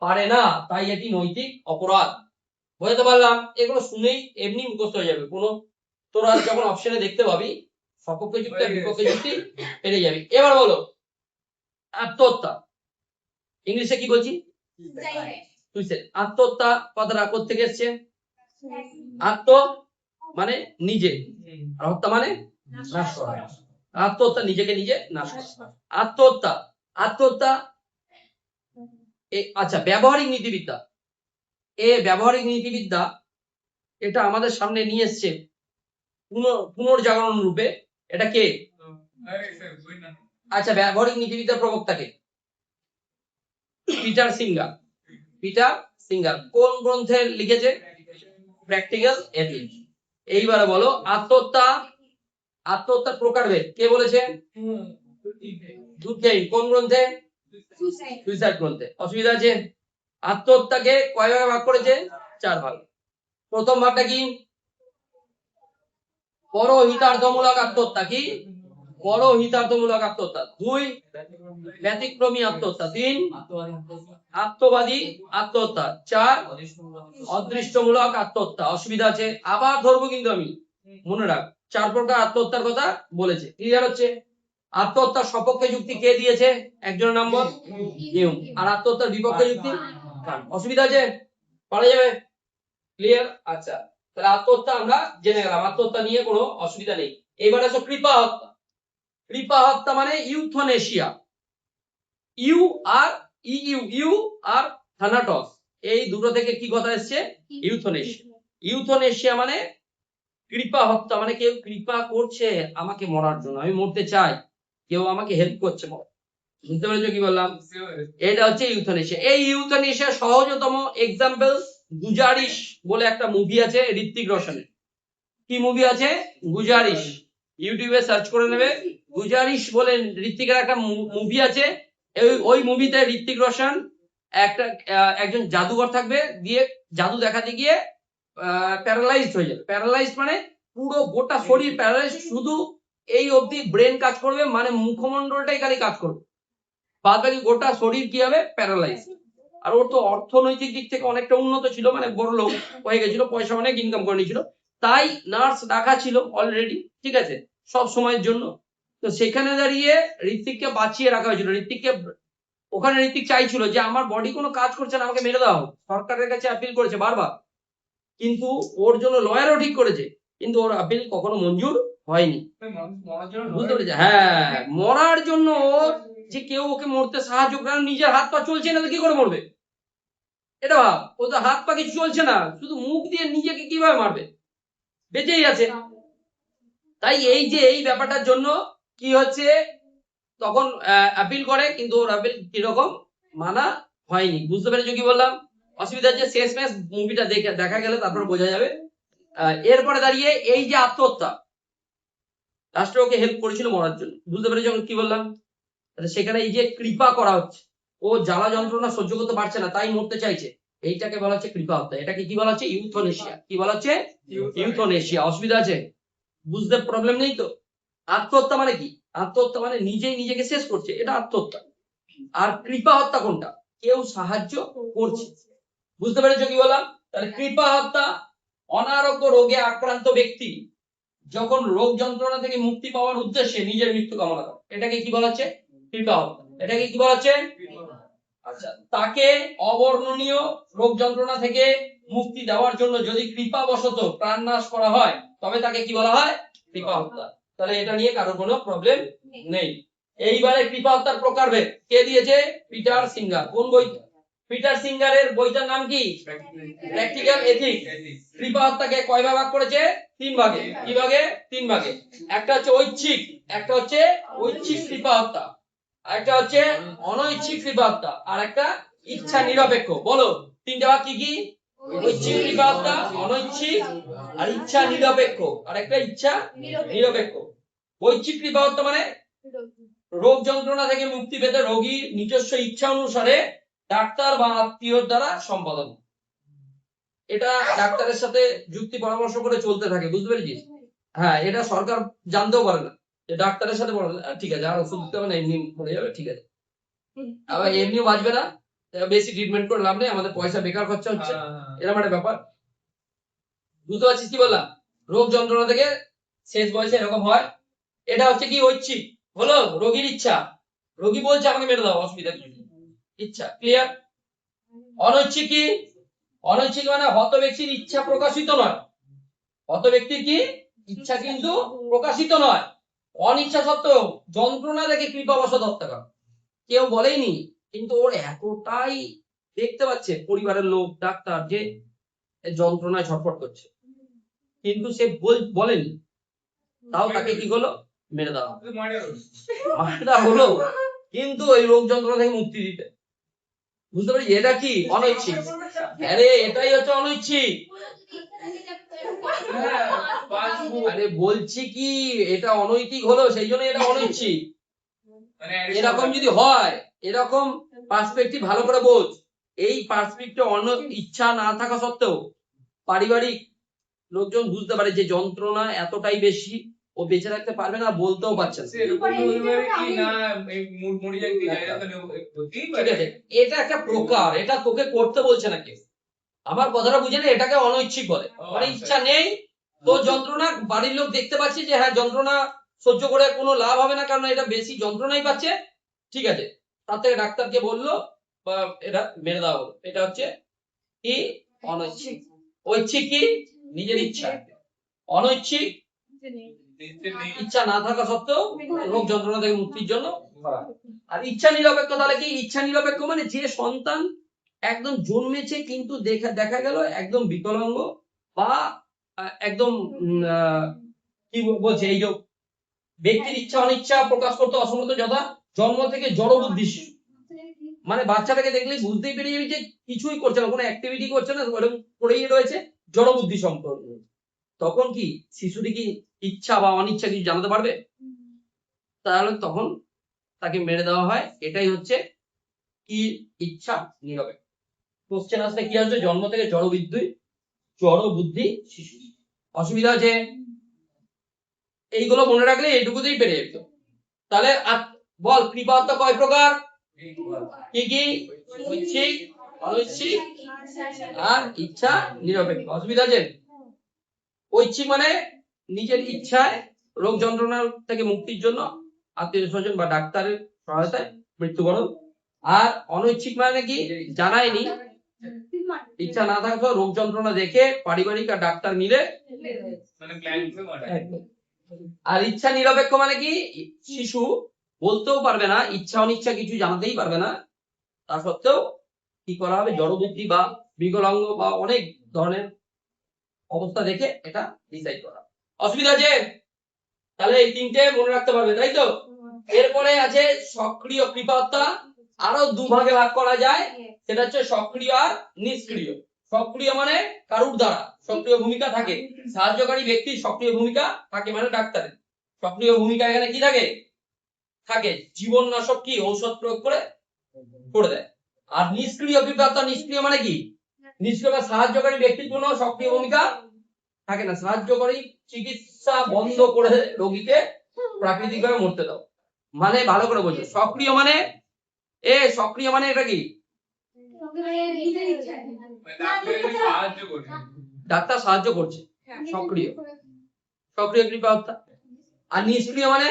পারে না, তাই এটি নৈতিক অপরাধ। বুঝতে পারলাম? এগুলো শুনেই এমনি মুখস্থ হয়ে যাবে, কোনো তোরা যখন অপশনে দেখতে পাবি সপক্ষে যুক্তি আর বিপক্ষে যুক্তি পেরে যাবি। এবার বলো আত্মহত্যা ইংলিশে কি বলছি, সুইসাইড। আত্মহত্যা কথাটা কোথা থেকে এসছে? আত্ম মানে নিজে, আর হত্যা মানে নাশ করা। আত্মহত্যা নিজেকে নিজে নাশ করা। আত্মহত্যা আচ্ছা, ব্যবহারিক নীতিবিদ্যা। ব্যবহারিক নীতিবিদ্যা এটা আমাদের সামনে নিয়ে এসছে পুনর্জাগরণ রূপে। এটা কে? আচ্ছা, ব্যবহারিক নীতিবিদ্যার প্রবক্তা কে? Peter Singer. পিটার সিঙ্গার কোন গ্রন্থে লিখেছে? Practical ethics. এইবারে বলো, আত্মহত্যার প্রকারভেদ কে বলেছে? দুর্খেইম। কোন গ্রন্থে? সুইসাইড গ্রন্থে। অসুবিধা আছে? আত্মহত্যাকে কয় ভাগে ভাগ করেছে? 4 ভাগ। প্রথম ভাগটা কি? পরহিতার্থমূলক আত্মহত্যা। কি? পরহিতার্থমূলক আত্মহত্যা। 2 ব্যতিক্রমী আত্মহত্যা। 3 আত্মবাদী আত্মহত্যা। 4 অদৃষ্টমূলক আত্মহত্যা। অসুবিধা আছে? আবার ধরবো কিন্তু আমি, মনে রাখ 4 প্রকার আত্মহত্যার কথা বলেছে। ক্লিয়ার হচ্ছে? আত্মহত্যার সপক্ষে যুক্তি কে দিয়েছে? একজনের নাম বল। হিউম। আর আত্মহত্যার বিপক্ষে যুক্তি? কান্ট। অসুবিধা আছে? পারা যাবে? ক্লিয়ার? আচ্ছা, তাহলে আত্মহত্যা আমরা জেনে গেলাম, আত্মহত্যা নিয়ে কোনো অসুবিধা নেই। এবার আসো কৃপা হত্যা। কৃপা হত্যা মানে ইউথনেশিয়া। ইউ আর ইউ আর থানাটস, এই দুটো থেকে কি কথা এসছে? ইউথনেশিয়া। ইউথনেশিয়া মানে কৃপা হত্যা, মানে কেউ কৃপা করছে আমাকে মরার জন্য, আমি মরতে চাই, কেউ আমাকে হেল্প করছে। বুঝতে পেরেছো কি বললাম? এটা হচ্ছে ইউথনেশিয়া। এই ইউথনেশিয়া সহজতম এক্সাম্পল গুজারিশ বলে একটা মুভি আছে ঋত্বিক রোশনের। কি মুভি আছে? গুজারিশ। ইউটিউবে সার্চ করে নেবে, গুজারিশ বলে ঋত্বিকের একটা মুভি আছে। ওই মুভিতে ঋত্বিক রোশন একজন জাদুঘর থাকবে, দিয়ে জাদু দেখাতে গিয়ে প্যারালাইজড হয়ে যাবে। প্যারালাইজড মানে পুরো গোটা শরীর প্যারালাইজড, শুধু এই অবধি ব্রেন কাজ করবে, মানে মুখমণ্ডলটাই খালি কাজ করবে, বাদ বাকি গোটা শরীর কি হবে? প্যারালাইজ। আর ওর তো অর্থনৈতিক দিক থেকে অনেকটা উন্নত ছিল, মানে বড় লোক হয়ে গেছিল, পয়সা অনেক ইনকাম করে নিয়েছিল, তাই নার্স রাখা ছিল অলরেডি, ঠিক আছে, সব সময়ের জন্য। তো সেখানে দাঁড়িয়ে ঋত্বিককে বাঁচিয়ে রাখা হয়েছিল। ওখানে ঋত্বিক চাইছিল যে আমার বডি কোনো কাজ করছে না, আমাকে মেরে দাও। সরকারের কাছে আপিল করেছে বারবার, কিন্তু ওর জন্য লয়ারও ঠিক করেছে, কিন্তু ওর আপিল কখনো মঞ্জুর হয়নি। বুঝতে পেরেছে? হ্যাঁ, মরার জন্য যে কেউ ওকে মরতে সাহায্য করে, নিজের হাত পা চলছে না তো কি করে মরবে? এটা ভাব, ও তো হাত পা কিছু চলছে না, শুধু মুখ দিয়ে নিজেকে কিভাবে মারবে? বেঁচেই আছে। তাই এই যে এই ব্যাপারটার জন্য কি হচ্ছে, তখন আপিল করে, কিন্তু ওর আপিল কিরকম মানা হয়নি। বুঝতে পেরেছো কি বললাম? অসুবিধা হচ্ছে শেষমেশ মুভিটা দেখা গেলে তারপর বোঝা যাবে। এরপরে দাঁড়িয়ে এই যে আত্মহত্যা, লাস্টে ওকে হেল্প করেছিল মরার জন্য। বুঝতে পেরেছো কি বললাম? সেখানে এই যে কৃপা করা হচ্ছে, ও জ্বালা যন্ত্রণা সহ্য করতে পারছে না, তাই মরতে চাইছে, এইটাকে বলা হচ্ছে কৃপা হত্যা। এটাকে কি বলা হচ্ছে? ইউথনেশিয়া। কি বলা হচ্ছে? ইউথনেশিয়া। অসুবিধা আছে? বুঝতে প্রবলেম নেই তো? আত্মহত্যা মানে কি? আত্মহত্যা মানে নিজেই নিজেকে শেষ করছে, এটা আত্মহত্যা। আর কৃপা হত্যা কোনটা? কেউ সাহায্য করছে। বুঝতে পেরেছো কি বললাম? তাহলে কৃপা হত্যা, অনারোগ্য রোগে আক্রান্ত ব্যক্তি যখন রোগ যন্ত্রণা থেকে মুক্তি পাওয়ার উদ্দেশ্যে নিজের মৃত্যু কামনা করে, এটাকে কি বলা হচ্ছে? কৃপা হত্যা। এটাকে কি বলা হচ্ছে? আচ্ছা, তাকে অবর্ণনীয় রোগ যন্ত্রণা থেকে মুক্তি দেওয়ার জন্য যদি কৃপাবশত প্রাণনাশ করা হয়, তবে তাকে কি বলা হয়? কৃপা হত্যা। তাহলে এটা নিয়ে কারোর কোনো প্রবলেম নেই। এইবারে কৃপা হত্যার প্রকারভেদ কে দিয়েছে? Peter Singer. কোন বই? পিটার সিঙ্গারের বইটার নাম কি? Practical ethics. কৃপা হত্যাকে কয় ভাগে ভাগ করেছে? 3 ভাগে। কি ভাগে? 3 ভাগে। একটা হচ্ছে ঐচ্ছিক, একটা হচ্ছে ঐচ্ছিক কৃপা হত্যা, আরেকটা হচ্ছে অনৈচ্ছিক কৃপা হত্যা, আর একটা ইচ্ছা নিরপেক্ষ। বলো 3টে ভাগ কি কি? ঐচ্ছিক কৃপা হত্যা, অনৈচ্ছিক, আর ইচ্ছা নিরপেক্ষ, আর একটা ইচ্ছা নিরপেক্ষ। ঐচ্ছিক কৃপা হত্যা মানে রোগ যন্ত্রণা থেকে মুক্তি পেতে রোগীর নিজস্ব ইচ্ছা অনুসারে ডাক্তার বা আত্মীয়র দ্বারা সম্পাদন। এটা ডাক্তারের সাথে যুক্তি পরামর্শ করে চলতে থাকে। বুঝতে পেরেছিস? হ্যাঁ, এটা সরকার জানতেও পারে না যে ডাক্তারের সাথে ঠিক আছে, আর ওষুধ দিতে হবে না, এমনি মরে যাবে, ঠিক আছে, আবার এমনিও বাঁচবে না, বেশি ট্রিটমেন্ট করে লাভ নেই, আমাদের পয়সা বেকার খরচা হচ্ছে, এরকম একটা ব্যাপার। বুঝতে পারছিস কি বললাম? রোগ যন্ত্রণা থেকে শেষ বয়সে এরকম হয়। এটা হচ্ছে কি? ঐচ্ছিক হলো রোগীর ইচ্ছা, রোগী বলছে আমাকে মেরে দাও, অসুবিধা কিছু, ইচ্ছা। ক্লিয়ার? অনৈচ্ছিক কি? অনৈচ্ছিক মানে হত ব্যক্তির ইচ্ছা প্রকাশিত নয়। হত ব্যক্তির কি? ইচ্ছা কিন্তু প্রকাশিত নয়, অনিচ্ছা সত্ত্বেও যন্ত্রণা দেখে কৃপাবশত হত্যা করা। কেউ বলেইনি কিন্তু ওর এতটাই দেখতে পাচ্ছে পরিবারের লোক ডাক্তার যে যন্ত্রণায় ছটফট করছে, কিন্তু সে বলেনি, তাও তাকে কি হলো, মেরে দেওয়া হলো। মারটা হলো কিন্তু ওই রোগ যন্ত্রণা থেকে মুক্তি দিতে। বুঝতে পারছি এটা কি অনৈচ্ছিক। আরে এটাই হচ্ছে অনৈচ্ছিক। আরে বলছি কি এটা অনৈতিক হলো, সেই জন্য এটা অনৈচ্ছিক। এরকম যদি হয়, এরকম পার্সপেক্টিভ ভালো করে বোঝ। এই পার্সপেক্টিভ ইচ্ছা না থাকা সত্ত্বেও পারিবারিক লোকজন বুঝতে পারে যে যন্ত্রণা এতটাই বেশি, ও বেঁচে থাকতে পারবে না, বলতেও পারছে না। ঠিক আছে, এটা একটা প্রকার, এটা তোকে করতে বলছে না কেউ। আমার কথাটা বুঝে না, এটাকে অনৈচ্ছিক বলে। মানে ইচ্ছা নেই তো যন্ত্রণা, বাড়ির লোক দেখতে পাচ্ছে যে হ্যাঁ যন্ত্রণা সহ্য করে কোনো লাভ হবে না, কারণ এটা বেশি যন্ত্রণাই পাচ্ছে, ঠিক আছে, তার থেকে ডাক্তারকে বললো বা এটা মেরে দেওয়া হলো। এটা হচ্ছে কি অনৈচ্ছিক। ঐচ্ছিক কি নিজের ইচ্ছা, অনৈচ্ছিক ইচ্ছা না থাকা সত্ত্বেও রোগ যন্ত্রণা থেকে মুক্তির জন্য করা। আর ইচ্ছা নিরপেক্ষ তাহলে কি? ইচ্ছা নিরপেক্ষ মানে যে সন্তান একদম জন্মেছে কিন্তু দেখা গেল একদম বিকলাঙ্গ বা একদম কি বলছে, এই যে ব্যক্তির ইচ্ছা অনিচ্ছা প্রকাশ করতে অসমর্থ, যথা জন্ম থেকে জড় বুদ্ধি শিশু। মানে বাচ্চাটাকে দেখলেই বুঝতেই পেরে যাবে যে কিছুই করছে না, কোনো অ্যাক্টিভিটি করছে না, ওরকম পড়েই রয়েছে, জড় বুদ্ধি সম্পর্ক। তখন কি শিশুটি কি ইচ্ছা বা অনিচ্ছা কিছু জানাতে পারবে? তাহলে তখন তাকে মেরে দেওয়া হয়। এটাই হচ্ছে কি ইচ্ছা নিরপেক্ষ। কোশ্চেন আসলে কি আসবে, জন্ম থেকে জড় বুদ্ধি শিশু। অসুবিধা আছে? এইগুলো মনে রাখলে এইটুকুতেই পেরে যেত। তাহলে বল কৃপাত্মা কয় প্রকার, কি কি? ঐচ্ছিক, অনৈচ্ছিক আর ইচ্ছা নিরপেক্ষ। অসুবিধা আছে? ঐচ্ছিক মানে নিজের ইচ্ছায় রোগ যন্ত্রণা থেকে মুক্তির জন্য আত্মীয় স্বজন বা ডাক্তারের সহায়তায় মৃত্যুবরণ। আর অনৈচ্ছিক মানে কি? জানায়নি, ইচ্ছা না থাকতো, রোগ যন্ত্রণা দেখে পারিবারিক আর ডাক্তার মিলে। আর ইচ্ছা নিরপেক্ষ মানে কি? শিশু বলতেও পারবে না, ইচ্ছা অনিচ্ছা কিছু জানাতেই পারবে না, তা সত্ত্বেও কি করা হবে, জড়বুদ্ধি বা বিকলাঙ্গ বা অনেক ধরনের অবস্থা দেখে এটা ডিসাইড করা। অসুবিধা আছে? তাহলে এই তিনটে মনে রাখতে পারবে, তাই তো? এরপরে আছে সক্রিয় কৃপাত্মা। আরো দুভাগে ভাগ করা যায়, সেটা হচ্ছে সক্রিয় আর নিষ্ক্রিয়। সক্রিয় মানে কারুর দ্বারা সক্রিয় ভূমিকা থাকে, সাহায্যকারী ব্যক্তির সক্রিয় ভূমিকা থাকে, মানে ডাক্তারের সক্রিয় ভূমিকা এখানে কি থাকে জীবননাশক কি ঔষধ প্রয়োগ করে দেয়। আর নিষ্ক্রিয় কৃপাত্মা, নিষ্ক্রিয় মানে কি? নিষ্ক্রিয় বা সাহায্যকারী ব্যক্তির কোনো সক্রিয় ভূমিকা থাকে না, সাহায্যকারী চিকিৎসা বন্ধ করে রোগীকে প্রাকৃতিকভাবে মরতে দাও। মানে ভালো করে বোঝো, সক্রিয় মানে সক্রিয় মানে এটা কি? ডাক্তার সাহায্য করছে, সক্রিয় সক্রিয় কৃপাত্মা। আর নিষ্ক্রিয় মানে?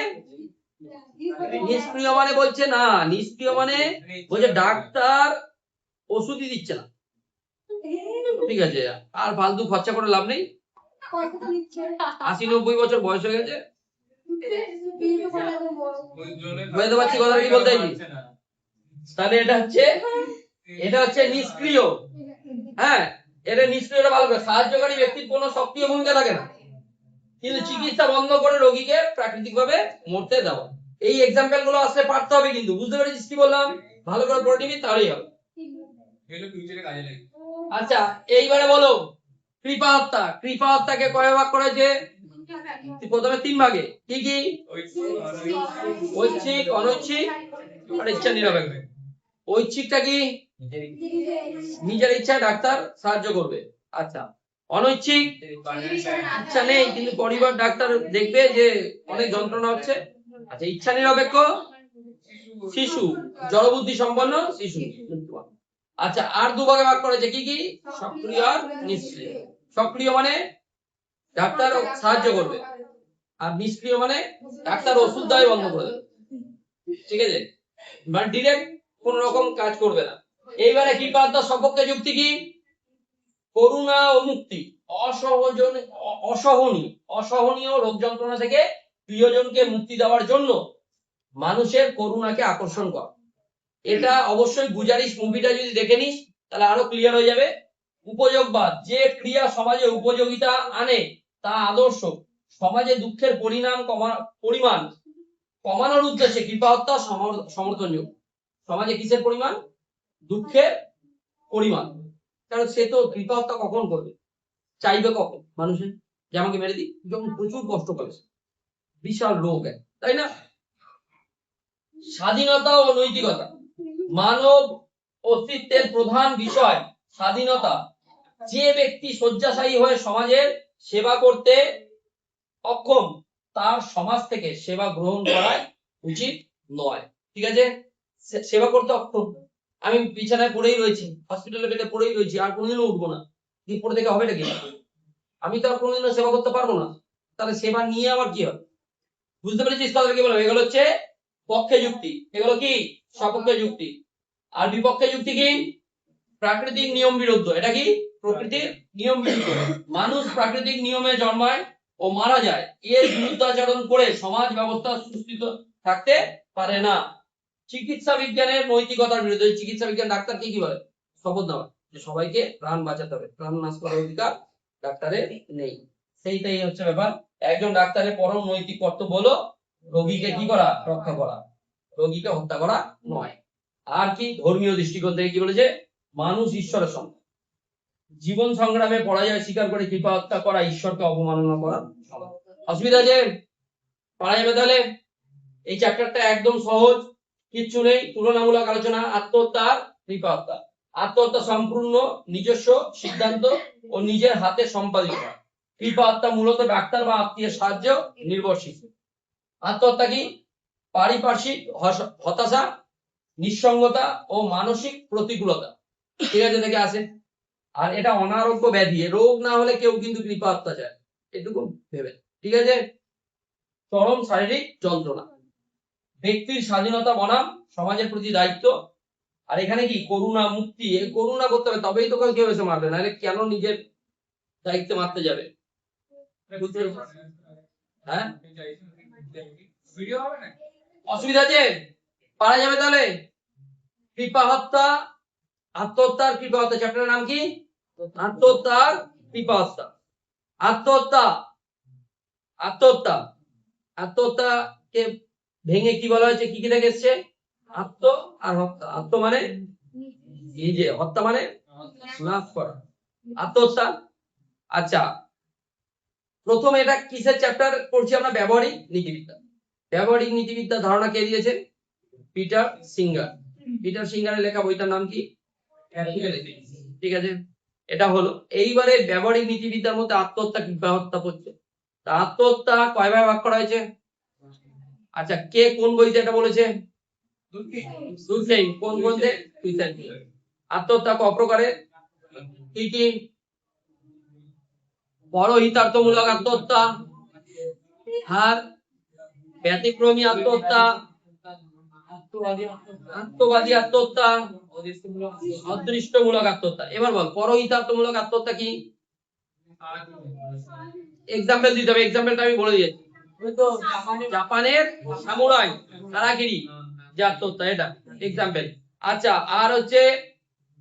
নিষ্ক্রিয় মানে বলছে না, নিষ্ক্রিয় মানে বলছে ডাক্তার ওষুধই দিচ্ছে না, ঠিক আছে, আর ফালতু খরচা করে লাভ নেই, 80-90 বছর বয়স হয়ে গেছে, বুঝতে পারছি কথা কি বলতে চাইছি? তাহলে এটা হচ্ছে নিষ্ক্রিয়। হ্যাঁ, এটা নিষ্ক্রিয়টা ভালো করে, সাহায্যকারী ব্যক্তির কোনো সক্রিয় ভূমিকা থাকে না, কিন্তু চিকিৎসা বন্ধ করে রোগীকে প্রাকৃতিকভাবে মরতে দাও। এই এক্সাম্পল গুলো আসলে পারতে হবে, কিন্তু বুঝতে পেরেছিস কি বললাম? ভালো করে পড়ে নিবি, তাহলেই হবে। আচ্ছা, এইবারে বলো কৃপা হত্যা। কৃপা হত্যাকে কয় ভাগ করেছে? প্রথমে 3 ভাগে। কি কি? ঐচ্ছিক, অনৈচ্ছিক আর ইচ্ছা নিরপেক্ষ। ঐচ্ছিকটা কি? নিজের ইচ্ছায় ডাক্তার সাহায্য করবে। আচ্ছা, অনৈচ্ছিক ইচ্ছা নেই কিন্তু পরিবার ডাক্তার দেখবে যে অনেক যন্ত্রণা হচ্ছে। আচ্ছা, ইচ্ছা নিরপেক্ষ শিশু, জড়বুদ্ধি সম্পন্ন শিশু। আচ্ছা, আর দুভাগে ভাগ করেছে, কি কি? সক্রিয় আর নিষ্ক্রিয়। সক্রিয় মানে ডাক্তার সাহায্য করবে, আর নিষ্ক্রিয় মানে ডাক্তার ওষুধ দেওয়া বন্ধ করে দেবে, ঠিক আছে, মানে ডিরেক্ট কোন রকম কাজ করবে না। এইবারে কৃপাত্মা সপক্ষে যুক্তি কি? করুণা ও মুক্তি। অসহনীয় রোগ যন্ত্রণা থেকে প্রিয়জনকে মুক্তি দেওয়ার জন্য মানুষের করুণাকে আকর্ষণ করা, এটা অবশ্যই গুজারিশ মুভিটা যদি দেখে নিস তাহলে আরো ক্লিয়ার হয়ে যাবে। উপযোগবাদ, যে ক্রিয়া সমাজে উপযোগিতা আনে তা আদর্শ, সমাজে দুঃখের পরিমাণ কমানোর উদ্দেশ্যে কৃপা হত্যা সমর্থনযোগ্য। সমাজে কিসের পরিমাণ? দুঃখের পরিমাণ। কারণ সে তো কৃপা হত্যা কখন করবে, চাইবে কখন মানুষের যে আমাকে মেরে দিই, যখন প্রচুর কষ্ট পাবে, বিশাল রোগ, তাই না? স্বাধীনতা ও নৈতিকতা, মানব অস্তিত্বের প্রধান বিষয় স্বাধীনতা। যে ব্যক্তি শয্যাশায়ী হয়ে সমাজের সেবা করতে অক্ষম তার সমাজ থেকে সেবা গ্রহণ করা উচিত নয়। ঠিক আছে, সেবা করতে অক্ষম, আমি বিছানায় পড়েই রয়েছি, হসপিটালে বেডে পড়েই রয়েছি, আর কোনোদিনও উঠবো না, পড়ে থেকে হবে নাকি? আমি তো আর কোনোদিনও সেবা করতে পারবো না, তাহলে সেবা নিয়ে আবার কি হবে? বুঝতে পেরেছিস কথাটা কি বলবো? এগুলো হচ্ছে পক্ষে যুক্তি, এগুলো কি সপক্ষে যুক্তি। আর বিপক্ষে যুক্তি কি? প্রাকৃতিক নিয়ম বিরুদ্ধ। এটা কি? প্রকৃতির নিয়ম বিরুদ্ধ। মানুষ প্রাকৃতিক নিয়মে জন্মায় ও মারা যায়, এর বিরুদ্ধাচরণ করে সমাজ ব্যবস্থা সুস্থিত থাকতে পারে না। চিকিৎসা বিজ্ঞানের নৈতিকতার বিরুদ্ধে। চিকিৎসা বিজ্ঞান ডাক্তার কি বলে? শপথ নেওয়া যে সবাইকে প্রাণ বাঁচাতে হবে, প্রাণ নাশ করার অধিকার ডাক্তারের নেই। সেইটাই হচ্ছে ব্যাপার। একজন ডাক্তারের পরম নৈতিক কর্তব্য হলো রোগীকে কি করা? রক্ষা করা, রোগীকে হত্যা করা নয়। আর কি? ধর্মীয় দৃষ্টিকোণ থেকে কি বলেছে? মানুষ ঈশ্বরের সন্তান, জীবন সংগ্রামে পরাজয় স্বীকার করে কৃপা হত্যা করা ঈশ্বরকে অবমাননা করা। অসুবিধা আছে? পারা যাবে তাহলে? এই চ্যাপ্টারটা একদম সহজ, কিচ্ছু নেই, তুলনামূলক আলোচনা। আত্মহত্যা আর কৃপা হত্যা। আত্মহত্যা সম্পূর্ণ নিজস্ব সিদ্ধান্ত ও নিজের হাতে সম্পাদিত। কৃপা হত্যা মূলত ডাক্তার বা আত্মীয়ের সাহায্য নির্ভরশীল। আত্মহত্যা কি? পারিপার্শ্বিক হতাশা, নিঃসঙ্গতা ও মানসিক প্রতিকূলতা, ঠিক আছে, থেকে আসে। আর এটা অনারোগ্য ব্যাধি, রোগ না হলে কেউ কিন্তু কৃপা হত্যা চায়, এটুকু ভেবে। ঠিক আছে, চরম শারীরিক যন্ত্রণা, ব্যক্তির স্বাধীনতা বনাম সমাজের প্রতি দায়িত্ব। আর এখানে কি? করুণা, মুক্তি। করুণা করতে হবে তবেই তো কেউ এসে মারবে, নাহলে কেন নিজের দায়িত্বে মারতে যাবে? হ্যাঁ, অসুবিধা আছে? পারা যাবে তাহলে? কৃপা হত্যা, আত্মহত্যার কৃপা হত্যা, চ্যাপ্টারের নাম কি? আত্মহত্যার কৃপা হত্যা। আত্মহত্যা, আত্মহত্যা, আত্মহত্যাকে ভেঙে কি বলা হয়েছে? কি কি থেকে এসছে? আত্ম আর হত্যা। আত্ম মানে নিজে, হত্যা মানে নাশ করা, আত্মহত্যা। আচ্ছা, প্রথম এটা কিসের চ্যাপ্টার পড়ছি আমরা? ব্যবহারিক নীতিবিদ্যা। ব্যবহারিক নীতিবিদ্যা ধারণা কে দিয়েছে? Peter Singer. পিটার সিঙ্গারের লেখা বইটার নাম কি? ঠিক আছে, এটা হলো। এইবারে ব্যবহারিক নীতিবিদ্যার মধ্যে আত্মহত্যা কৃপা হত্যা পড়ছে। তা আত্মহত্যা কয় ভাগে ভাগ করা হয়েছে? আচ্ছা, কে কোন বইতে এটা বলেছে? দুর্খেই। কোন বইতে? আত্মহত্যা ক প্রকারে? কি কি? পরহিতার্থমূলক আত্মহত্যা, আর ব্যতিক্রমী আত্মহত্যা, আত্মবাদী আত্মহত্যা, অদৃষ্টমূলক আত্মহত্যা। এবার বল, পরহিতার্থমূলক আত্মহত্যা কি? এক্সাম্পল দিতে হবে, এক্সাম্পলটা আমি বলে দিয়েছি। জাপানের সামুরাই হারাকিরি যে আত্মহত্যা, এটা এক্সাম্পল। আচ্ছা, আর হচ্ছে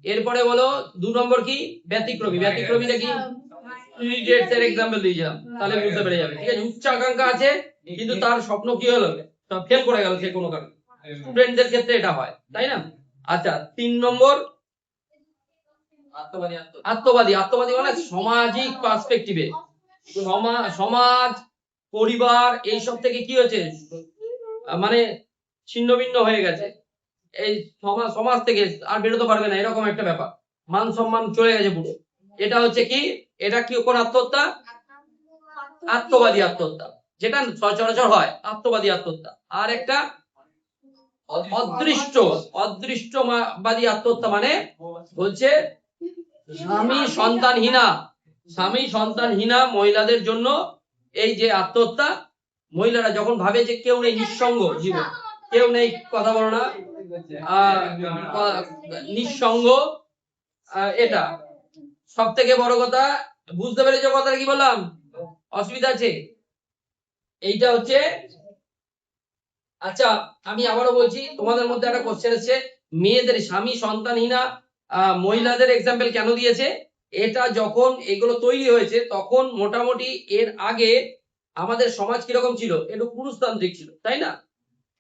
এরপরে বলো 2 নম্বর কি? ব্যতিক্রমী। ব্যতিক্রমীটা কি? এর এক্সাম্পল দিয়েছিলাম, তাহলে বুঝতে পেরে যাবে। ঠিক আছে, উচ্চ আকাঙ্ক্ষা আছে কিন্তু তার স্বপ্ন কি হলো? ফেল করে গেল সে কোনো কারণে। স্টুডেন্টদের ক্ষেত্রে এটা হয়, তাই না? আচ্ছা, 3 নম্বর আত্মবাদী। আত্মবাদী মানে সামাজিক পার্সপেক্টিভে, সমাজ, পরিবার এইসব থেকে কি হয়েছে? মানে ছিন্ন ভিন্ন হয়ে গেছে, এই সমাজ থেকে আর বেরোতে পারবে না, এরকম একটা ব্যাপার, মান সম্মান চলে গেছে পুরো। এটা হচ্ছে কি? এটা কি কোন আত্মহত্যা? আত্মবাদী আত্মহত্যা, যেটা সচরাচর হয়, আত্মবাদী আত্মহত্যা। আর একটা অদৃষ্টবাদী আত্মহত্যা, মানে বলছে স্বামী সন্তানহীনা মহিলাদের জন্য এই যে আত্মহত্যা, মহিলারা যখন ভাবে যে কেউ নেই, নিঃসঙ্গ জীবন, কেউ নেই, কথা বলো না, নিঃসঙ্গ, এটা সব থেকে বড় কথা। বুঝতে পেরেছো কথাটা কি বললাম? অসুবিধা আছে? এইটা হচ্ছে। আচ্ছা, আমি আবারও বলছি, তোমাদের মধ্যে একটা কোশ্চেন এসেছে, মেয়েদের স্বামী সন্তানহীনা মহিলাদের এক্সাম্পল কেন দিয়েছে? এটা যখন এগুলো তৈরি হয়েছে তখন মোটামুটি এর আগে আমাদের সমাজ কিরকম ছিল, একটু পুরুষতান্ত্রিক ছিল, তাই না?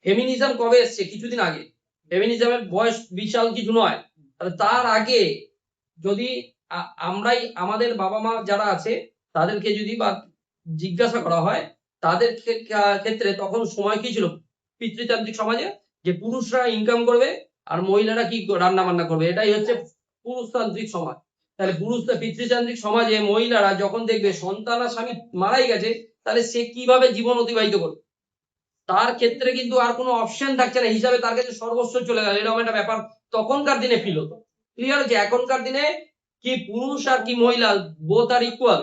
ফেমিনিজম কবে এসছে? কিছুদিন আগে। ফেমিনিজমের বয়স বিশাল কিছু নয়। তার আগে যদি আমরাই আমাদের বাবা মা যারা আছে তাদেরকে যদি বা জিজ্ঞাসা করা হয় তাদের ক্ষেত্রে তখন সময় কি ছিল পিতৃতান্ত্রিক সমাজে, যে পুরুষরা ইনকাম করবে আর মহিলারা কি রান্না বান্না করবে, এটাই হচ্ছে পুরুষতান্ত্রিক সমাজ। তাহলে পিতৃতান্ত্রিক সমাজে মহিলারা যখন দেখবে সন্তান আর স্বামী মারাই গেছে, তাহলে সে কিভাবে জীবন অতিবাহিত করবে? তার ক্ষেত্রে কিন্তু আর কোনো অপশন থাকছে না, হিসাবে তার কাছে সর্বস্ব চলে গেল, এরকম একটা ব্যাপার তখনকার দিনে ফিল হতো। ক্লিয়ার হচ্ছে? এখনকার দিনে কি পুরুষ আর কি মহিলা বোথ আর ইকুয়াল,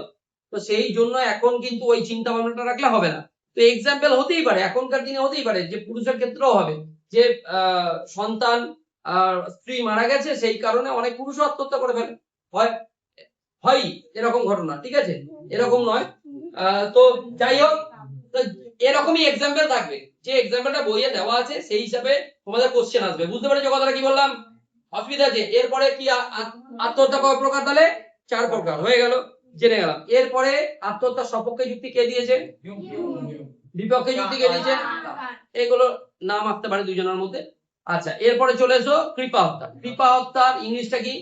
তো সেই জন্য এখন কিন্তু ওই চিন্তা ভাবনাটা রাখলে হবে না। তো এক্সাম্পল হতেই পারে, এখনকার দিনে হতেই পারে যে পুরুষের ক্ষেত্রেও হবে যে সন্তান আর স্ত্রী মারা গেছে, সেই কারণে অনেক পুরুষ আত্মহত্যা করে ফেলে, হয় হয় এরকম ঘটনা, ঠিক আছে? এরকম নয়। তো যাই হোক, এরকমই এক্সাম্পল থাকবে, যে এক্সাম্পলটা বইয়ে দেওয়া আছে সেই হিসাবে তোমাদের কোশ্চেন আসবে। বুঝতে পেরেছো কথাটা কি বললাম? অসুবিধা আছে? এরপরে কি আত্মহত্যা কয় প্রকার? তাহলে 4 প্রকার হয়ে গেল, জেনে গেলাম। এরপরে আত্মহত্যার সপক্ষে যুক্তি কে দিয়েছে, বিপক্ষে যুক্তি কে দিয়েছে, এগুলো নাম আসতে পারে দুজনের মধ্যে। আচ্ছা, এরপরে চলে এসো কৃপা হত্যা। কৃপা হত্যার ইংলিশটা কি?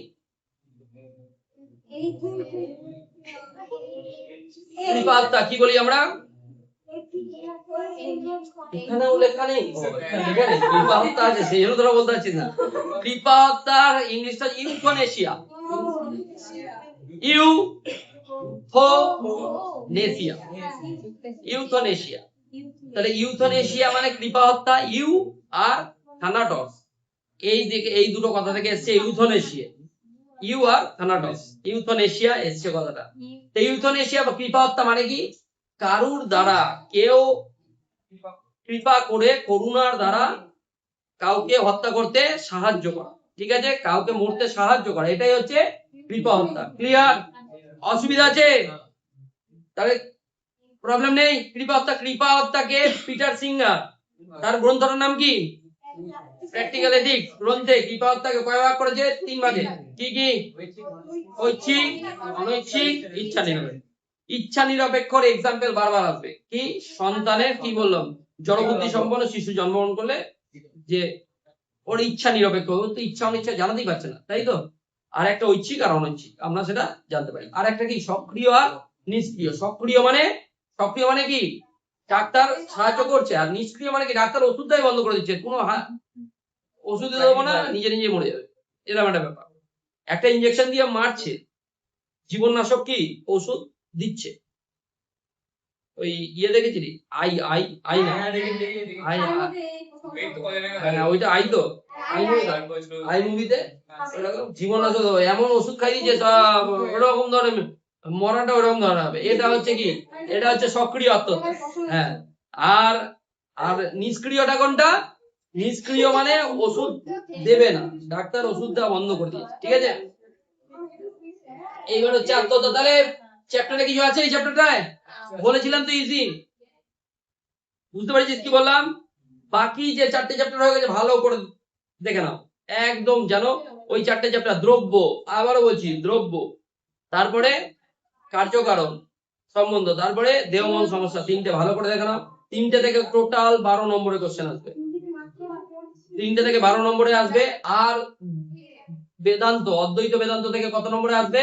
কৃপা হত্যা কি বলি আমরা? এখানেও লেখা নেই, লেখা নেই, কৃপা হত্যা আছে সেই জন্য তোরা বলতে পারছিস না। কৃপা হত্যার ইংলিশটা ইউথনেশিয়া। ইউথনেশিয়া, ইউথনেশিয়া। তাহলে ইউথনেশিয়া মানে কৃপা হত্যা। ইউ আর থানাটস, এই দিকে এই দুটো কথা থেকে এসেছে ইউথনেশিয়া। ইউ আর থানাটস, ইউথনেশিয়া এসছে কথাটা। তো ইউথনেশিয়া বা কৃপা হত্যা মানে কি? কারুর দ্বারা কেউ কৃপা করে করুণার দ্বারা কাউকে হত্যা করতে সাহায্য করা, ঠিক আছে? কাউকে মরতে সাহায্য করা, এটাই হচ্ছে কৃপা হত্যা। ক্লিয়ার? অসুবিধা আছে? তাহলে প্রবলেম নেই। কৃপা হত্যা, কৃপা হত্যাকে পিটার সিঙ্গার তার গ্রন্থটার নাম কি? প্র্যাকটিক্যাল এথিক্স গ্রন্থে কৃপা হত্যাকে কয় ভাগ করেছে? 3 ভাগে। কি কি? ঐচ্ছিক, অনৈচ্ছিক, ইচ্ছা নিরপেক্ষ। ইচ্ছা নিরপেক্ষর এক্সাম্পল বারবার আসবে। কি? সন্তানের কি বললাম, জড়বুদ্ধি সম্পন্ন শিশু জন্মগ্রহণ করলে যে ওর ইচ্ছা নিরপেক্ষ, ও তো ইচ্ছা অনিচ্ছা জানাতেই পারছে না, তাই তো? আর একটা ঐচ্ছিক আর অনৈচ্ছিক, আমরা সেটা জানতে পারি। আর একটা কি? সক্রিয় আর নিষ্ক্রিয়। সক্রিয় মানে কি? ডাক্তার সাহায্য করছে, আর নিষ্ক্রিয় মানে কি? ডাক্তার ওষুধ দেয় বন্ধ করে দিচ্ছে, কোনো ওষুধ দেবো না, নিজে নিজে মরে যাবে, এরকম একটা ব্যাপার। একটা ইনজেকশন দিয়ে মারছে, জীবননাশক কি ওষুধ দিচ্ছে। ওই ইয়ে দেখেছিলি আই আই আই না আই, হ্যাঁ ওইটা আই তো, আই মুভিতে জীবননাশক এমন ওষুধ খাই যে সব ওরকম ধরনের মরাটা ওরকম ধরনের হবে। এটা হচ্ছে কি? এটা হচ্ছে সক্রিয় আত্মহত্যা। হ্যাঁ, আর আর নিষ্ক্রিয়টা কোনটা? নিষ্ক্রিয় মানে ওষুধ দেবে না, ডাক্তার ওষুধ দেওয়া বন্ধ করে দিয়েছে, ঠিক আছে? এইবার হচ্ছে আত্মহত্যা। তাহলে চ্যাপ্টারে কিছু আছে? এই চ্যাপ্টারটায় বলেছিলাম তো ইজি, বুঝতে পারছিস কি বললাম? বাকি যে 4টে চ্যাপ্টার হয়ে গেছে ভালো করে দেখে নাও, একদম জানো। ওই 4টে চ্যাপ্টার, দ্রব্য, আবারও বলছি দ্রব্য, তারপরে কার্যকারণ সম্বন্ধ, তারপরে দেহ মন সমস্যা, 3টে ভালো করে দেখে নাও। 3টে থেকে টোটাল 12 নম্বরের কোশ্চেন আসবে, 3টে থেকে 12 নম্বরে আসবে। আর বেদান্ত, অদ্বৈত বেদান্ত থেকে কত নম্বরে আসবে?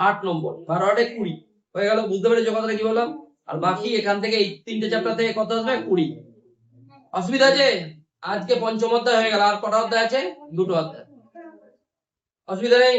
8 নম্বর, 12 8 20 হয়ে গেল। বুঝতে পেরেছো কথাটা কি বললাম? আর বাকি এখান থেকে এই 3টে চ্যাপ্টার থেকে কত আসবে? 20। অসুবিধা আছে? আজকে পঞ্চম অধ্যায় হয়ে গেল, আর কটা অধ্যায় আছে? 2টো অধ্যায়। অসুবিধা নেই?